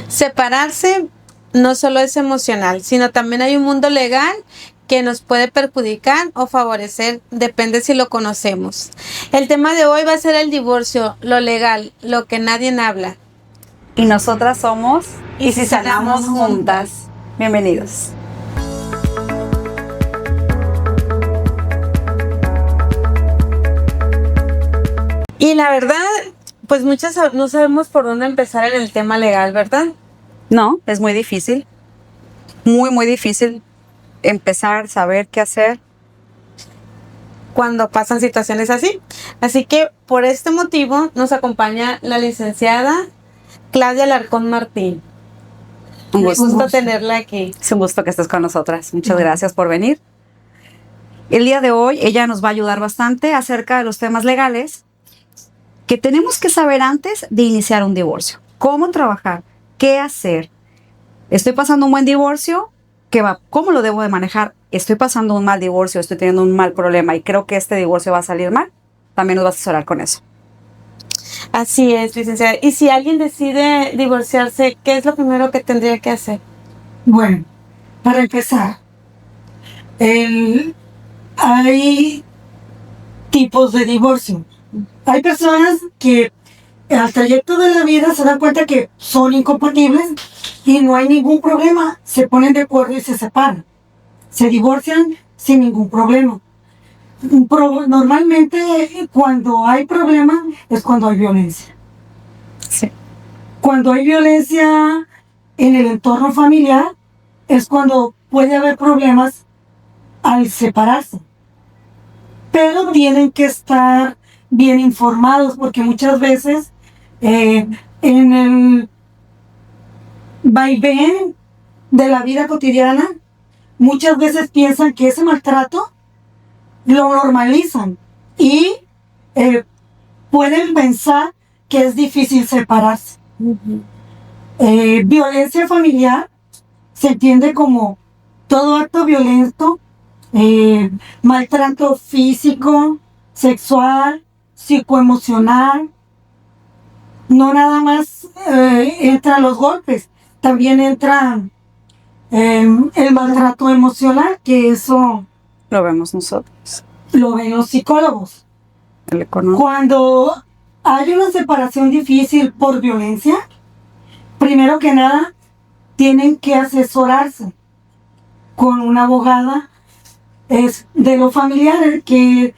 Separarse no solo es emocional, sino también hay un mundo legal que nos puede perjudicar o favorecer, depende si lo conocemos. El tema de hoy va a ser el divorcio, lo legal, lo que nadie habla. Y nosotras somos Y si sanamos juntas. Bienvenidos. Y la verdad, pues muchas no sabemos por dónde empezar en el tema legal, ¿verdad? No, es muy difícil. Muy difícil empezar, saber qué hacer. Cuando pasan situaciones así. Así que por este motivo nos acompaña la licenciada Claudia Alarcón Martín. Un gusto tenerla aquí. Es un gusto que estés con nosotras. Muchas gracias por venir. El día de hoy ella nos va a ayudar bastante acerca de los temas legales que tenemos que saber antes de iniciar un divorcio. Cómo trabajar, qué hacer. Estoy pasando un buen divorcio, ¿cómo lo debo de manejar? Estoy pasando un mal divorcio, estoy teniendo un mal problema y creo que este divorcio va a salir mal. También nos va a asesorar con eso. Así es, licenciada. Y si alguien decide divorciarse, ¿qué es lo primero que tendría que hacer? Bueno, para empezar, hay tipos de divorcio. Hay personas que al trayecto de la vida se dan cuenta que son incompatibles y no hay ningún problema. Se ponen de acuerdo y se separan. Se divorcian sin ningún problema. Normalmente cuando hay problema es cuando hay violencia. Sí. Cuando hay violencia en el entorno familiar es cuando puede haber problemas al separarse. Pero tienen que estar bien informados porque muchas veces en el vaivén de la vida cotidiana muchas veces piensan que ese maltrato lo normalizan y pueden pensar que es difícil separarse. Violencia familiar se entiende como todo acto violento, maltrato físico, sexual, psicoemocional. No nada más entran los golpes, también entra el maltrato emocional, que eso Lo vemos nosotros. lo ven los psicólogos. El económico. Cuando hay una separación difícil por violencia, primero que nada tienen que asesorarse con una abogada de lo familiar que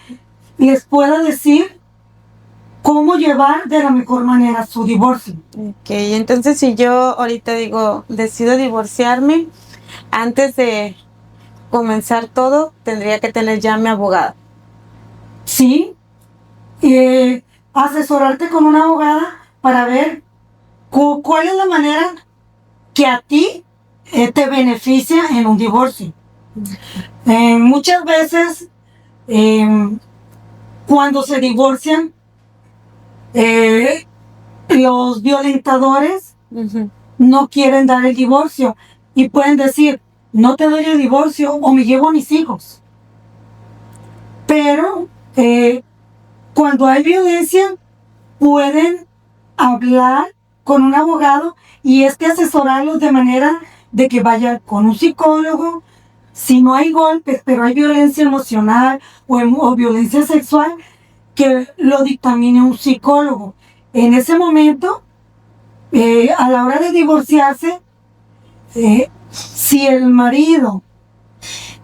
les pueda decir cómo llevar de la mejor manera su divorcio. Ok, entonces si yo ahorita decido divorciarme, antes de comenzar todo, tendría que tener ya mi abogada. Sí, asesorarte con una abogada para ver cuál es la manera que a ti te beneficia en un divorcio. Muchas veces cuando se divorcian los violentadores no quieren dar el divorcio y pueden decir: no te doy el divorcio o me llevo a mis hijos. Pero cuando hay violencia pueden hablar con un abogado y asesorarlos de manera de que vayan con un psicólogo. Si no hay golpes, pero hay violencia emocional o violencia sexual, que lo dictamine un psicólogo. En ese momento, a la hora de divorciarse, si el marido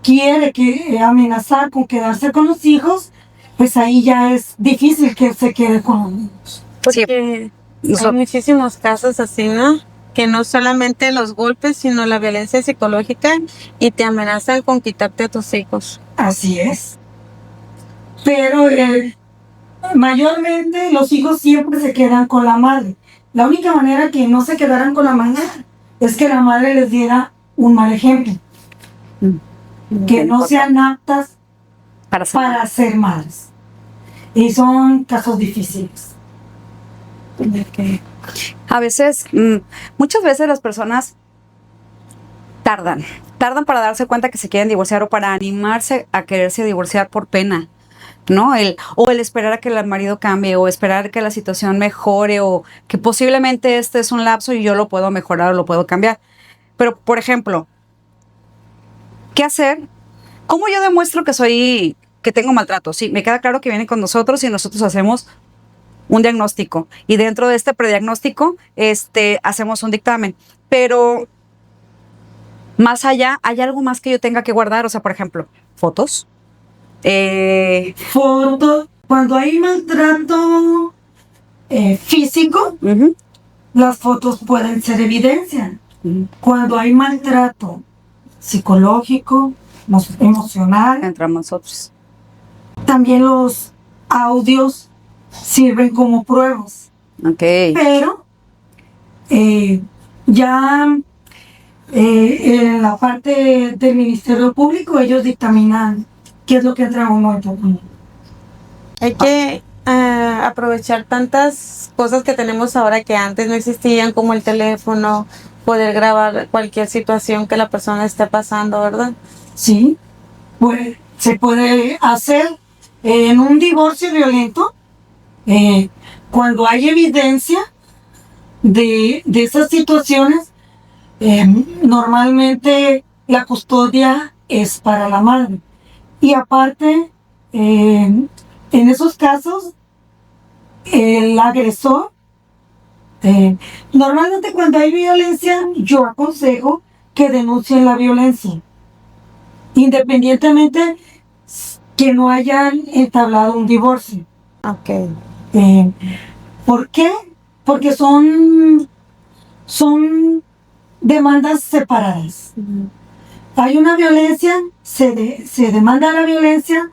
quiere amenazar con quedarse con los hijos, pues ahí ya es difícil que se quede con los niños. Porque hay muchísimos casos así, ¿no? Que no solamente los golpes, sino la violencia psicológica y te amenazan con quitarte a tus hijos. Así es. Pero mayormente los hijos siempre se quedan con la madre. La única manera que no se quedaran con la madre es que la madre les diera un mal ejemplo. Que no sean aptas para ser madres. Y son casos difíciles. Okay. A veces, muchas veces las personas tardan para darse cuenta que se quieren divorciar o para animarse a quererse divorciar por pena. ¿no? O el esperar a que el marido cambie, o esperar que la situación mejore, o que posiblemente este es un lapso y yo lo puedo mejorar o lo puedo cambiar. Pero, por ejemplo, ¿qué hacer? ¿Cómo yo demuestro que tengo maltrato? Sí, me queda claro que vienen con nosotros y nosotros hacemos un diagnóstico. Y dentro de este prediagnóstico, hacemos un dictamen. Pero más allá, ¿hay algo más que yo tenga que guardar? O sea, por ejemplo, fotos. Fotos. Cuando hay maltrato físico, Ujú, las fotos pueden ser evidencia. ujú. Cuando hay maltrato psicológico, emocional, Entre nosotros. también los audios sirven como pruebas. Ok. Pero ya en la parte del Ministerio Público ellos dictaminan qué es lo que entra en un momento. Hay que aprovechar tantas cosas que tenemos ahora que antes no existían, como el teléfono, poder grabar cualquier situación que la persona esté pasando, ¿verdad? Sí, pues se puede hacer en un divorcio violento cuando hay evidencia de esas situaciones. Normalmente la custodia es para la madre y aparte en esos casos el agresor normalmente cuando hay violencia yo aconsejo que denuncien la violencia independientemente que no hayan entablado un divorcio. Ok. ¿Por qué? Porque son demandas separadas. Ujú. Hay una violencia, se demanda la violencia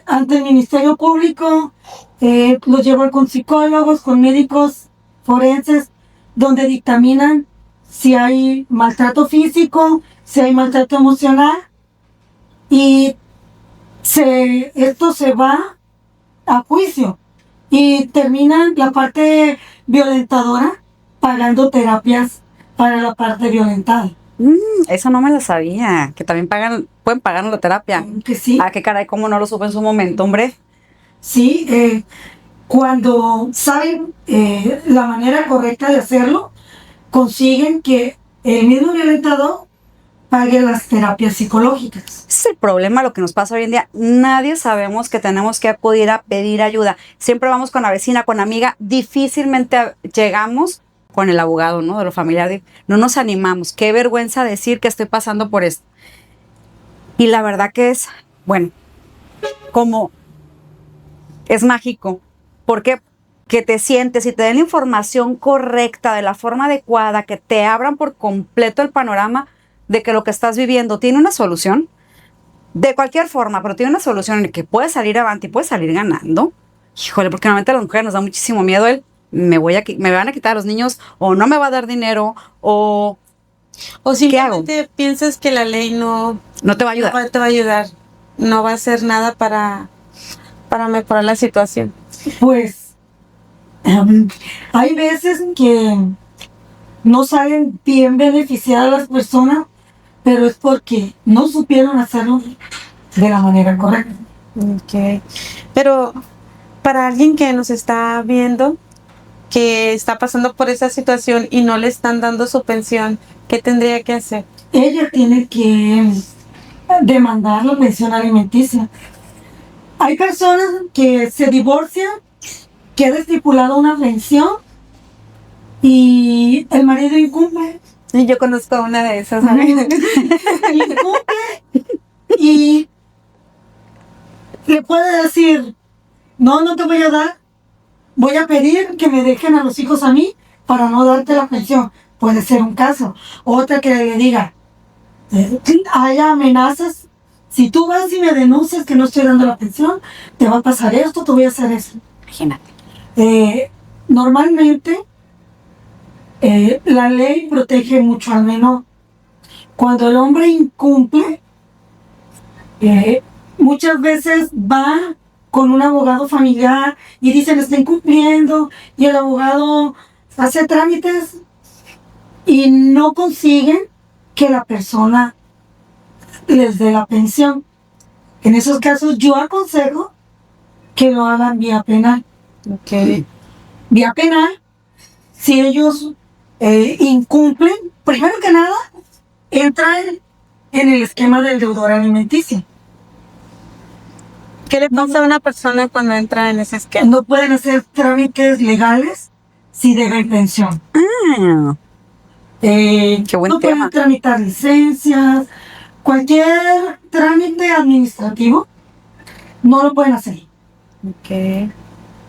ante el Ministerio Público, lo llevan con psicólogos, con médicos forenses, donde dictaminan si hay maltrato físico, si hay maltrato emocional, y esto se va a juicio y termina la parte violentadora pagando terapias para la parte violentada. Eso no me lo sabía, que también pueden pagar la terapia. Aunque sí, Ah, qué caray, cómo no lo supe en su momento, hombre. sí, cuando saben la manera correcta de hacerlo, consiguen que el mismo violentador pague las terapias psicológicas. Ese es el problema, lo que nos pasa hoy en día. Nadie sabemos que tenemos que acudir a pedir ayuda. Siempre vamos con la vecina, con la amiga. Difícilmente llegamos con el abogado, ¿no? De lo familiar. No nos animamos. Qué vergüenza decir que estoy pasando por esto. Y la verdad que es, bueno, como es mágico. Porque que te sientes y te den la información correcta, de la forma adecuada, que te abran por completo el panorama de que lo que estás viviendo tiene una solución, de cualquier forma, pero tiene una solución en la que puedes salir avante y puedes salir ganando. Híjole, porque normalmente a las mujeres nos da muchísimo miedo me van a quitar a los niños, o no me va a dar dinero, o O ¿qué hago? simplemente piensas que la ley no No te va a ayudar. te va a ayudar, no va a hacer nada para mejorar la situación. Pues hay veces que no salen bien beneficiadas las personas, pero es porque no supieron hacerlo de la manera correcta. Ok. Pero para alguien que nos está viendo, que está pasando por esa situación y no le están dando su pensión, ¿qué tendría que hacer? Ella tiene que demandar la pensión alimenticia. Hay personas que se divorcian, queda estipulada una pensión y el marido incumple. Y yo conozco a una de esas, Incumple y le puede decir, no te voy a dar, voy a pedir que me dejen a los hijos a mí para no darte la pensión. Puede ser un caso. Otra que le diga, hay amenazas, si tú vas y me denuncias que no estoy dando la pensión, te va a pasar esto, te voy a hacer eso. Imagínate. Normalmente la ley protege mucho al menor. Cuando el hombre incumple, muchas veces va con un abogado familiar y dicen está incumpliendo y el abogado hace trámites y no consiguen que la persona les dé la pensión. En esos casos yo aconsejo que lo hagan vía penal. Ok. Vía penal, si ellos incumplen, primero que nada, entran en el esquema del deudor alimenticio. ¿Qué le pasa a una persona cuando entra en ese esquema? No pueden hacer trámites legales si deben pensión. Ah, Qué buen No tema. pueden tramitar licencias, cualquier trámite administrativo, no lo pueden hacer. Ok.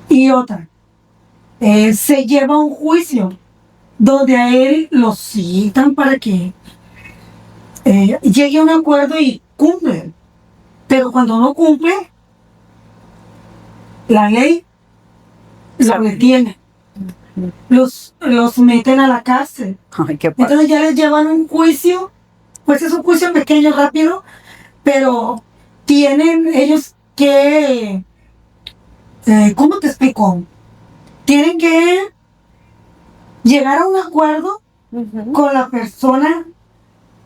Y otra, se lleva un juicio donde a él lo citan para que llegue a un acuerdo y cumple. Pero cuando no cumple, la ley lo retiene. Los meten a la cárcel. Ay, qué padre. Entonces ya les llevan un juicio, pues es un juicio pequeño, rápido, pero tienen ellos que, ¿cómo te explico? Tienen que llegar a un acuerdo Ujú. con la persona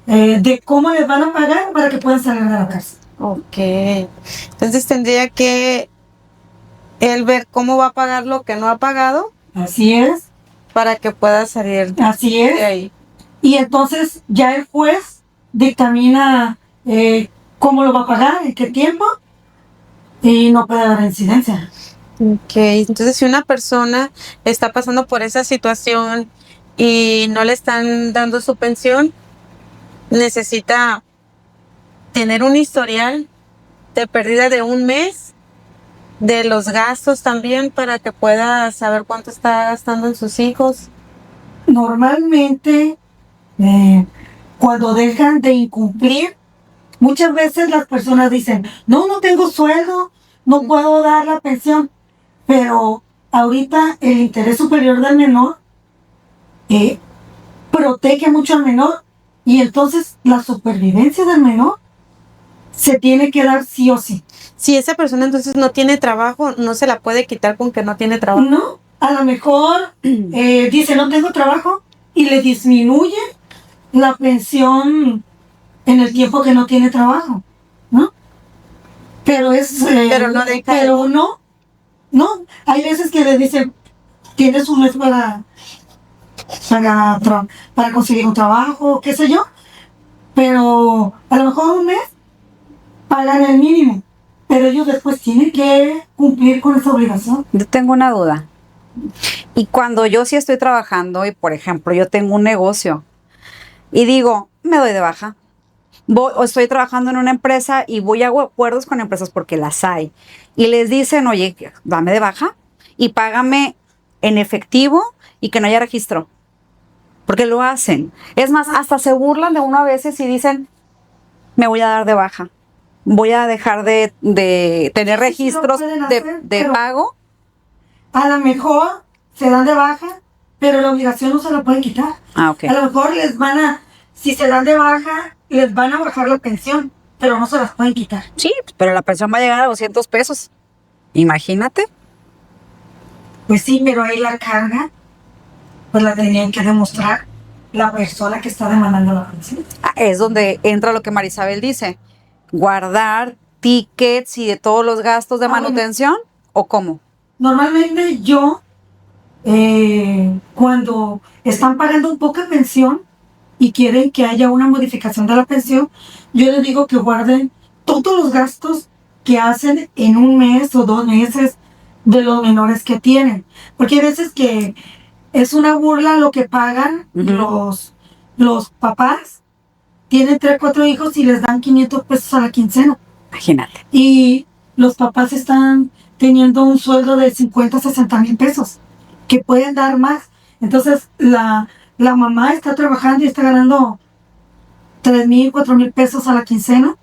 de cómo les van a pagar para que puedan salir de la cárcel. Ok. Entonces tendría que él ver cómo va a pagar lo que no ha pagado Así es, para que pueda salir así de es. ahí. Y entonces ya el juez dictamina cómo lo va a pagar, en qué tiempo, y no puede haber incidencia. Ok. Entonces si una persona está pasando por esa situación y no le están dando su pensión, necesita tener un historial de pérdida de un mes, de los gastos también, para que pueda saber cuánto está gastando en sus hijos. Normalmente, cuando dejan de incumplir, muchas veces las personas dicen, no tengo sueldo, no puedo dar la pensión, pero ahorita el interés superior del menor protege mucho al menor y entonces la supervivencia del menor se tiene que dar sí o sí. Si esa persona entonces no tiene trabajo, no se la puede quitar con que no tiene trabajo. No, a lo mejor dice no tengo trabajo y le disminuye la pensión en el tiempo que no tiene trabajo, ¿no? Pero es... Pero no deja de- pero no. Hay veces que le dicen, tienes un mes para conseguir un trabajo, qué sé yo, pero a lo mejor un mes pagan el mínimo, pero ellos después tienen que cumplir con esa obligación. Yo tengo una duda. Y cuando yo sí estoy trabajando y, por ejemplo, yo tengo un negocio y digo, me doy de baja. O estoy trabajando en una empresa y voy a acuerdos con empresas porque las hay. Y les dicen, oye, dame de baja y págame en efectivo y que no haya registro. Porque lo hacen. Es más, hasta se burlan de uno a veces y dicen, me voy a dar de baja. Voy a dejar de tener Sí, sí lo registros pueden de hacer, pero- pago. A lo mejor se dan de baja, pero la obligación no se la pueden quitar. Ah, ok. A lo mejor si se dan de baja, les van a bajar la pensión, pero no se las pueden quitar. Sí, pero la pensión va a llegar a 200 pesos. Imagínate. Pues sí, pero ahí la carga, pues la tenían que demostrar la persona que está demandando la pensión. Ah, es donde entra lo que Marisabel dice. Guardar tickets y de todos los gastos de Ah, bueno. manutención. ¿O cómo? Normalmente yo, cuando están pagando un poco de pensión y quieren que haya una modificación de la pensión, yo les digo que guarden todos los gastos que hacen en un mes o 2 meses de los menores que tienen. Porque hay veces que es una burla lo que pagan Ujú. los papás. Tienen 3, 4 hijos y les dan 500 pesos a la quincena. Imagínate. Y los papás están teniendo un sueldo de 50, 60 mil pesos, que pueden dar más. Entonces, la mamá está trabajando y está ganando 3,000, 4,000 pesos a la quincena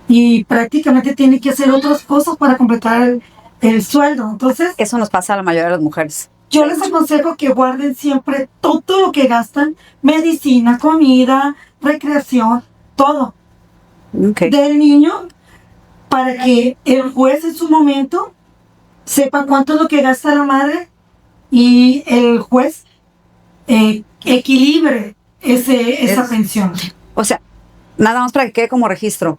y prácticamente tiene que hacer otras cosas para completar el sueldo. Entonces, Eso nos pasa a la mayoría de las mujeres. yo les aconsejo que guarden siempre todo lo que gastan, medicina, comida, recreación, todo. Ok. Del niño para que el juez en su momento sepa cuánto es lo que gasta la madre y el juez equilibre esa pensión. O sea, nada más para que quede como registro.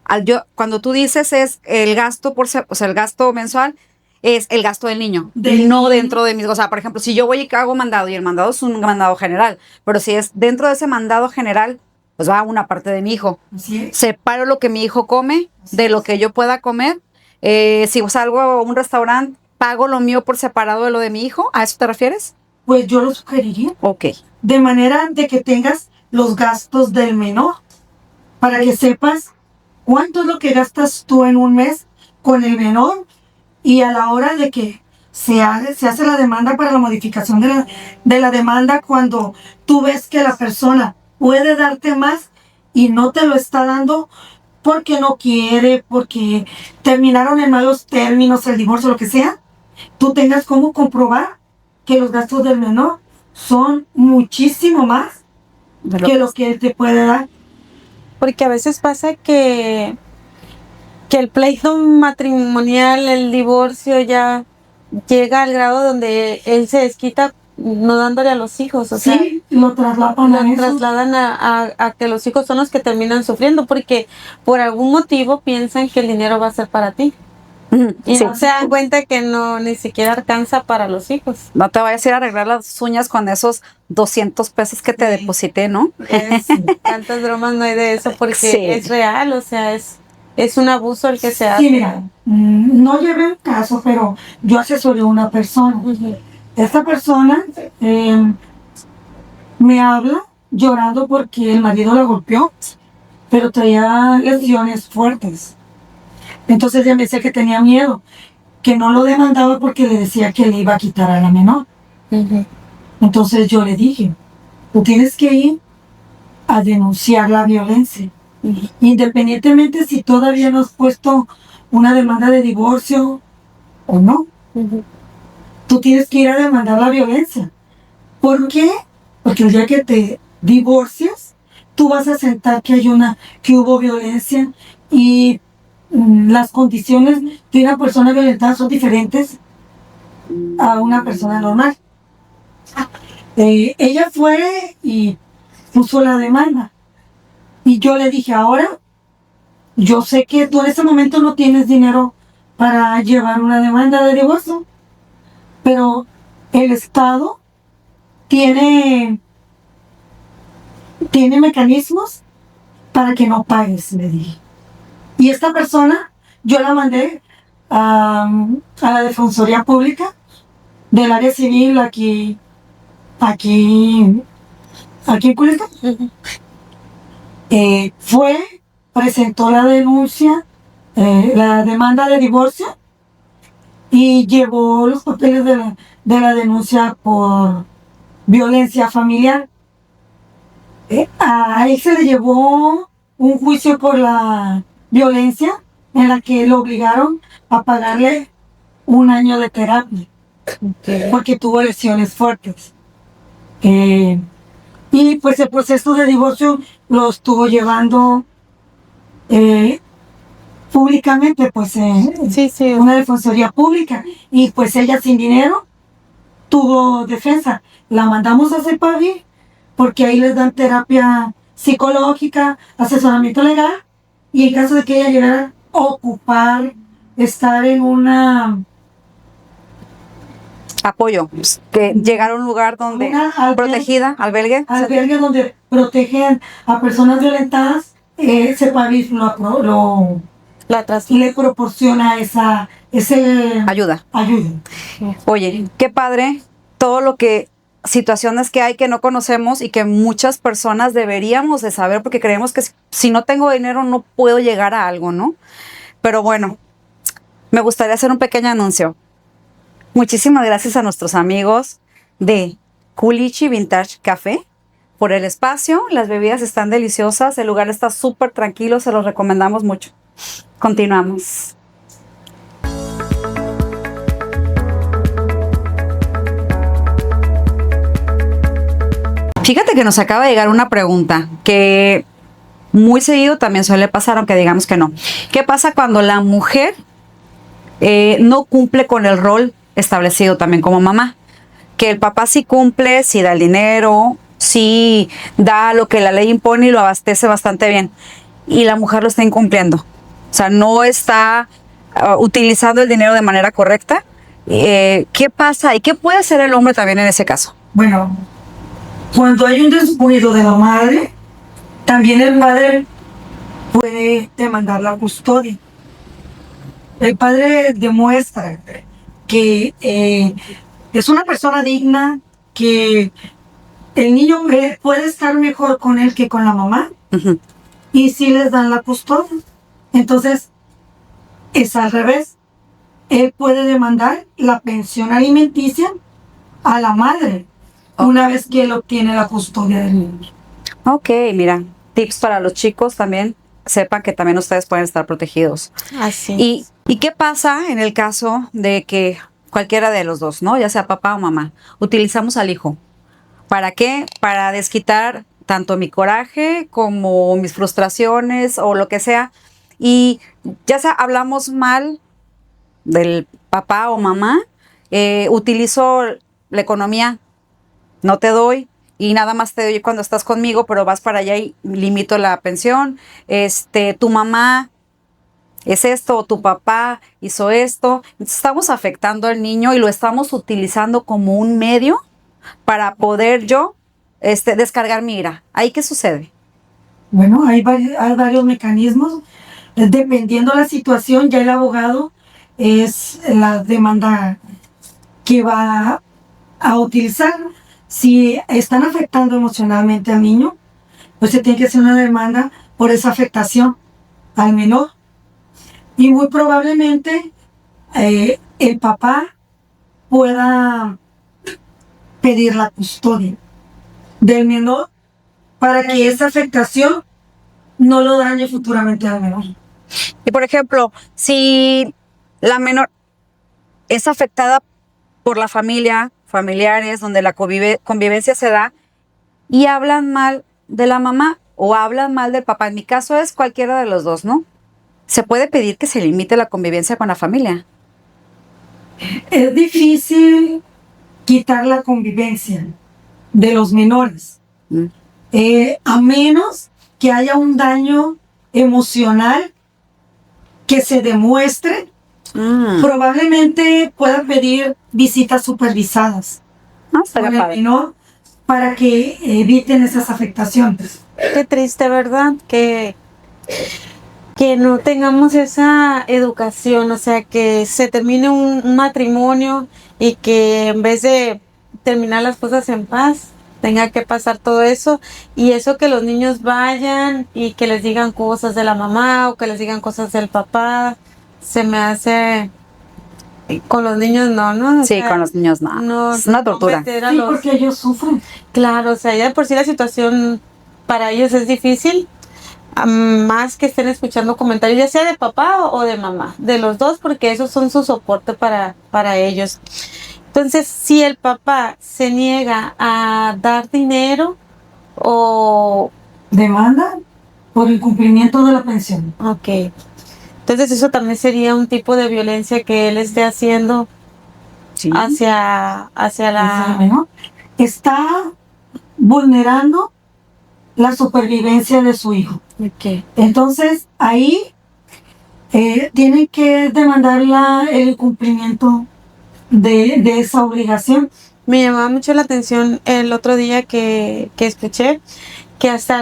Cuando tú dices es el gasto o sea, el gasto mensual es el gasto del niño, no dentro de mis, o sea, por ejemplo, si yo voy y hago mandado y el mandado es un mandado general, pero si es dentro de ese mandado general, pues va una parte de mi hijo. Así es. Separo lo que mi hijo come de lo que yo pueda comer. Si salgo a un restaurante, pago lo mío por separado de lo de mi hijo. ¿A eso te refieres? Pues yo lo sugeriría. Ok. De manera de que tengas los gastos del menor, para que sepas cuánto es lo que gastas tú en un mes con el menor, y a la hora de que se hace la demanda para la modificación de la demanda, cuando tú ves que la persona puede darte más y no te lo está dando porque no quiere, porque terminaron en malos términos, el divorcio, lo que sea, tú tengas cómo comprobar que los gastos del menor son muchísimo más que lo que él te puede dar. Porque a veces pasa que el pleito matrimonial, el divorcio ya llega al grado donde él se desquita no dándole a los hijos, o sea, Sí, lo trasladan a eso. trasladan a que los hijos son los que terminan sufriendo porque por algún motivo piensan que el dinero va a ser para ti y Sí. no se dan cuenta que no ni siquiera alcanza para los hijos. No te vayas a ir a arreglar las uñas con esos 200 pesos que te deposité, ¿no? Tantas bromas no hay de eso porque Sí. es real, o sea, es un abuso el que se hace. Sí, mira, no llevé un caso, pero yo asesoré a una persona. Ujú. Esta persona me habla llorando porque el marido la golpeó, pero traía lesiones fuertes. Entonces ella me decía que tenía miedo, que no lo demandaba porque le decía que le iba a quitar a la menor. Ujú. Entonces yo le dije, tú tienes que ir a denunciar la violencia. Independientemente si todavía no has puesto una demanda de divorcio o no, Ujú. tú tienes que ir a demandar la violencia. ¿Por qué? Porque el día que te divorcias, tú vas a sentar que hubo violencia y las condiciones de una persona violentada son diferentes a una persona normal. Ella fue y puso la demanda. Y yo le dije, ahora, yo sé que tú en ese momento no tienes dinero para llevar una demanda de divorcio, pero el Estado tiene mecanismos para que no pagues, le dije. Y esta persona, yo la mandé a la Defensoría Pública del área civil aquí en Culiacán. Ujú. Presentó la denuncia, la demanda de divorcio, y llevó los papeles de la denuncia por violencia familiar. A él se le llevó un juicio por la violencia en la que lo obligaron a pagarle 1 año de terapia porque tuvo lesiones fuertes. Y pues el proceso de divorcio lo estuvo llevando públicamente, pues Sí. una defensoría pública, y pues ella sin dinero tuvo defensa. La mandamos a CEPAVI porque ahí les dan terapia psicológica, asesoramiento legal, y en caso de que ella llegara a ocupar, estar en una Apoyo. Que llegar a un lugar donde protegida, albergue. albergue donde protegen a personas violentadas, CEPAVI le proporciona ese Ayuda. ayuda. Oye, qué padre todo lo que situaciones que hay que no conocemos y que muchas personas deberíamos de saber porque creemos que si no tengo dinero no puedo llegar a algo, ¿no? Pero bueno, me gustaría hacer un pequeño anuncio. Muchísimas gracias a nuestros amigos de Culichi Vintage Café por el espacio. Las bebidas están deliciosas, el lugar está súper tranquilo, se los recomendamos mucho. Continuamos. Fíjate que nos acaba de llegar una pregunta que muy seguido también suele pasar, aunque digamos que no. ¿Qué pasa cuando la mujer no cumple con el rol establecido también como mamá? Que el papá sí cumple, sí da el dinero, sí da lo que la ley impone y lo abastece bastante bien. y la mujer lo está incumpliendo. O sea, no está utilizando el dinero de manera correcta. ¿Qué pasa y qué puede hacer el hombre también en ese caso? Bueno, cuando hay un descuido de la madre, también el padre puede demandar la custodia. El padre demuestra que es una persona digna, que el niño puede estar mejor con él que con la mamá, Ujú. y sí les dan la custodia. Entonces, es al revés. Él puede demandar la pensión alimenticia a la madre una vez que él obtiene la custodia del niño. Ok, mira, tips para los chicos también. Sepan que también ustedes pueden estar protegidos. Así. ¿Y qué pasa en el caso de que cualquiera de los dos, ¿no? Ya sea papá o mamá, utilizamos al hijo? ¿Para qué? Para desquitar tanto mi coraje como mis frustraciones o lo que sea. Y ya sea hablamos mal del papá o mamá, utilizo la economía, no te doy y nada más te doy cuando estás conmigo, pero vas para allá y limito la pensión. Tu mamá es esto, o tu papá hizo esto. Entonces, estamos afectando al niño y lo estamos utilizando como un medio para poder yo descargar mi ira. ¿Ahí qué sucede? Bueno, hay varios mecanismos. Dependiendo la situación, ya el abogado es la demanda que va a utilizar. Si están afectando emocionalmente al niño, pues se tiene que hacer una demanda por esa afectación al menor. Y muy probablemente el papá pueda pedir la custodia del menor para que esa afectación no lo dañe futuramente al menor. Y por ejemplo, si la menor es afectada por la familia, familiares, donde la convivencia se da, y hablan mal de la mamá o hablan mal del papá, en mi caso es cualquiera de los dos, ¿no? Se puede pedir que se limite la convivencia con la familia. Es difícil quitar la convivencia de los menores, Mm. a menos que haya un daño emocional que se demuestre. Probablemente pueda pedir visitas supervisadas Estaría con el padre. menor para que eviten esas afectaciones. Qué triste, ¿verdad? Que no tengamos esa educación, o sea, que se termine un matrimonio y que en vez de terminar las cosas en paz, tenga que pasar todo eso, y eso que los niños vayan y que les digan cosas de la mamá o que les digan cosas del papá, se me hace... Con los niños no. O Sí, sea, con los niños no. Es una tortura. meter a Sí, los- porque ellos sufren. Claro, o sea, ya de por sí la situación para ellos es difícil, más que estén escuchando comentarios, ya sea de papá o de mamá, de los dos, porque esos son su soporte para ellos. Entonces, si el papá se niega a dar dinero o... Demanda por incumplimiento de la pensión. Ok. Entonces eso también sería un tipo de violencia que él esté haciendo Sí. hacia Hacia el la... menor. Está vulnerando la supervivencia de su hijo. Ok. Entonces, ahí tienen que demandar el incumplimiento de esa obligación. Me llamaba mucho la atención el otro día que escuché que hasta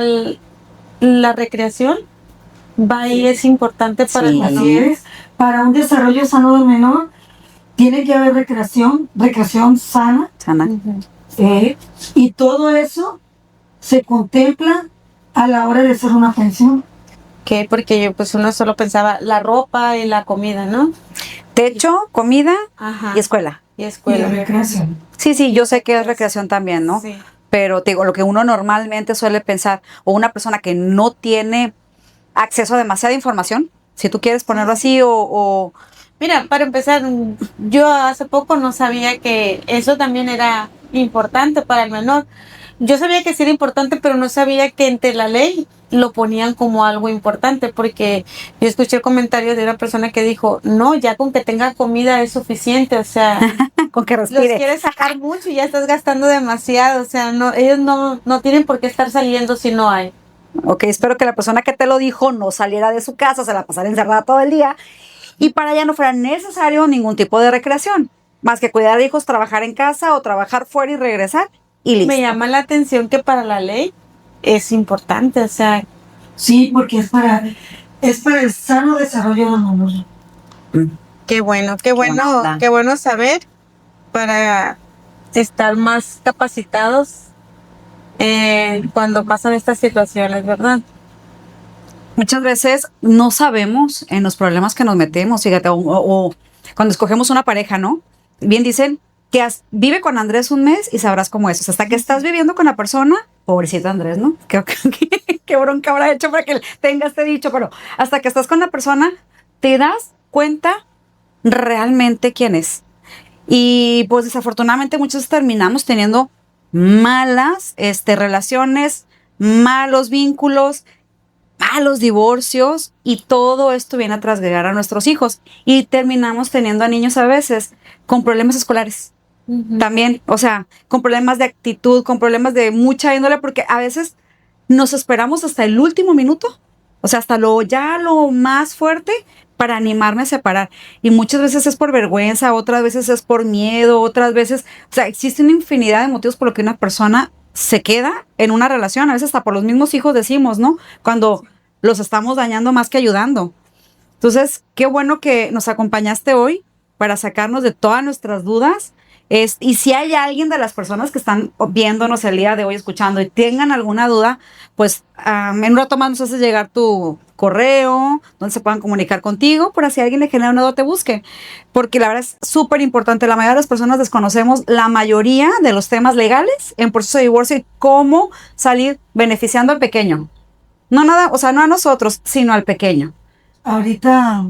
la recreación va y es importante para el Sí. menor. Así es. Para un desarrollo sano del menor, tiene que haber recreación sana, Sana. Ujú. y todo eso se contempla a la hora de hacer una pensión. Que porque yo, pues uno solo pensaba la ropa y la comida, ¿no? Techo, comida Ajá. y escuela. Y Y la escuela. recreación. Sí, yo sé que es recreación también, ¿no? Sí. Pero te digo, lo que uno normalmente suele pensar, o una persona que no tiene acceso a demasiada información, si tú quieres ponerlo así, o Mira, para empezar, yo hace poco no sabía que eso también era importante para el menor. Yo sabía que sí era importante, pero no sabía que entre la ley lo ponían como algo importante, porque yo escuché el comentario de una persona que dijo, no, ya con que tenga comida es suficiente, o sea, con que los respire. quieres sacar mucho y ya estás gastando demasiado, o sea, no, ellos no tienen por qué estar saliendo si no hay. Ok, espero que la persona que te lo dijo no saliera de su casa, se la pasara encerrada todo el día y para ella no fuera necesario ningún tipo de recreación, más que cuidar de hijos, trabajar en casa o trabajar fuera y regresar y listo. Me llama la atención que para la ley es importante, o sea, Sí, porque es para el sano desarrollo de los niños. qué bueno, buena onda. qué bueno saber para estar más capacitados cuando pasan estas situaciones, ¿verdad? Muchas veces no sabemos en los problemas que nos metemos, fíjate, o cuando escogemos una pareja, ¿no? Bien dicen que vive con Andrés un mes y sabrás cómo es. O sea, hasta que estás viviendo con la persona, pobrecito Andrés, ¿no? Qué bronca habrá hecho para que tenga este dicho, pero hasta que estás con la persona, te das cuenta realmente quién es. Y pues desafortunadamente muchos terminamos teniendo malas relaciones, malos vínculos, malos divorcios y todo esto viene a trasgregar a nuestros hijos y terminamos teniendo a niños a veces con problemas escolares. También, o sea, con problemas de actitud, con problemas de mucha índole, porque a veces nos esperamos hasta el último minuto, o sea, hasta lo más fuerte para animarme a separar. Y muchas veces es por vergüenza, otras veces es por miedo, otras veces, o sea, existe una infinidad de motivos por los que una persona se queda en una relación, a veces hasta por los mismos hijos decimos, ¿no? Cuando los estamos dañando más que ayudando. Entonces, qué bueno que nos acompañaste hoy para sacarnos de todas nuestras dudas. Y si hay alguien de las personas que están viéndonos el día de hoy, escuchando y tengan alguna duda, pues en un rato más nos haces llegar tu correo, donde se puedan comunicar contigo, por así alguien le genera una duda, te busque. Porque la verdad es súper importante. La mayoría de las personas desconocemos la mayoría de los temas legales en proceso de divorcio y cómo salir beneficiando al pequeño. No nada, o sea, no a nosotros, sino al pequeño. Ahorita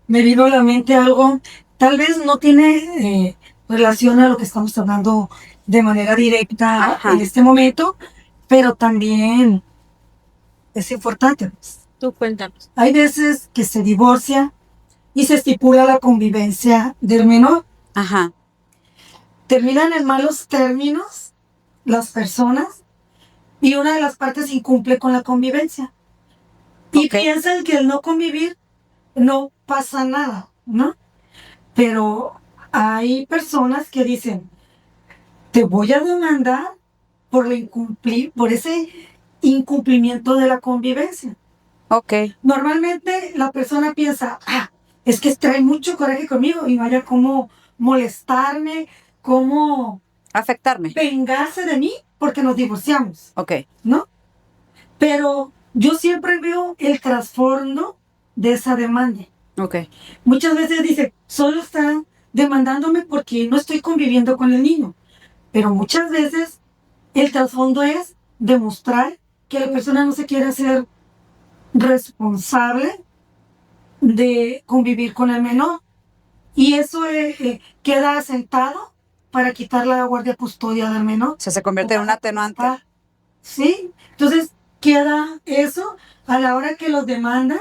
me vino a la mente algo, tal vez no tiene relación a lo que estamos hablando de manera directa Ajá. en este momento, pero también es importante. Tú cuéntanos. Hay veces que se divorcia y se estipula la convivencia del menor. Ajá. Terminan en malos términos las personas y una de las partes incumple con la convivencia. Y Ok. piensan que al no convivir no pasa nada, ¿no? Pero hay personas que dicen, te voy a demandar por ese incumplimiento de la convivencia. Ok. Normalmente la persona piensa, es que trae mucho coraje conmigo y vaya cómo molestarme, cómo Afectarme. vengarse de mí porque nos divorciamos, Ok. ¿no? Pero yo siempre veo el trasfondo de esa demanda. Ok. Muchas veces dice, solo están demandándome porque no estoy conviviendo con el niño. Pero muchas veces el trasfondo es demostrar que la persona no se quiere hacer responsable de convivir con el menor. Y eso queda asentado para quitar la guardia custodia del menor. O sea, se convierte en un atenuante. Sí, entonces queda eso a la hora que los demandan.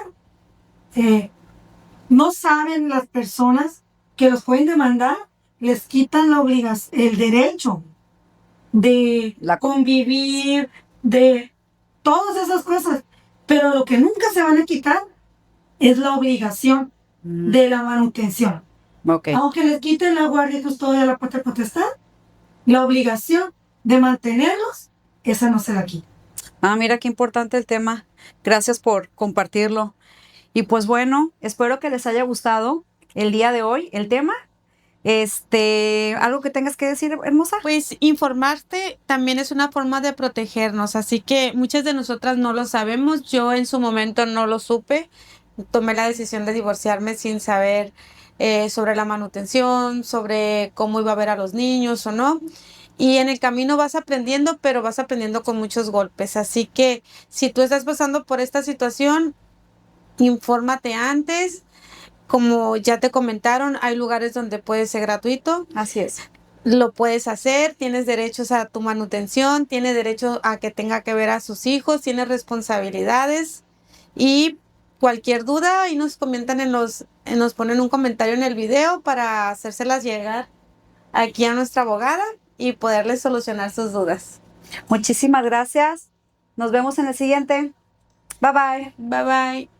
No saben las personas que los pueden demandar, les quitan la obligación, el derecho de convivir, de todas esas cosas. Pero lo que nunca se van a quitar es la obligación de la manutención. Ok. Aunque les quiten la guardia y custodia de la patria potestad, la obligación de mantenerlos, esa no se la quita. Mira qué importante el tema. Gracias por compartirlo. Y pues bueno, espero que les haya gustado el día de hoy el tema. ¿Algo que tengas que decir, hermosa? Pues informarte también es una forma de protegernos, así que muchas de nosotras no lo sabemos. Yo en su momento no lo supe. Tomé la decisión de divorciarme sin saber sobre la manutención, sobre cómo iba a ver a los niños o no. Y en el camino vas aprendiendo, pero vas aprendiendo con muchos golpes. Así que si tú estás pasando por esta situación, infórmate antes. Como ya te comentaron, hay lugares donde puede ser gratuito. Así es. Lo puedes hacer, tienes derechos a tu manutención, tienes derecho a que tenga que ver a sus hijos, tienes responsabilidades y cualquier duda ahí nos comentan nos ponen un comentario en el video para hacérselas llegar aquí a nuestra abogada y poderles solucionar sus dudas. Muchísimas gracias. Nos vemos en el siguiente. Bye bye. Bye bye.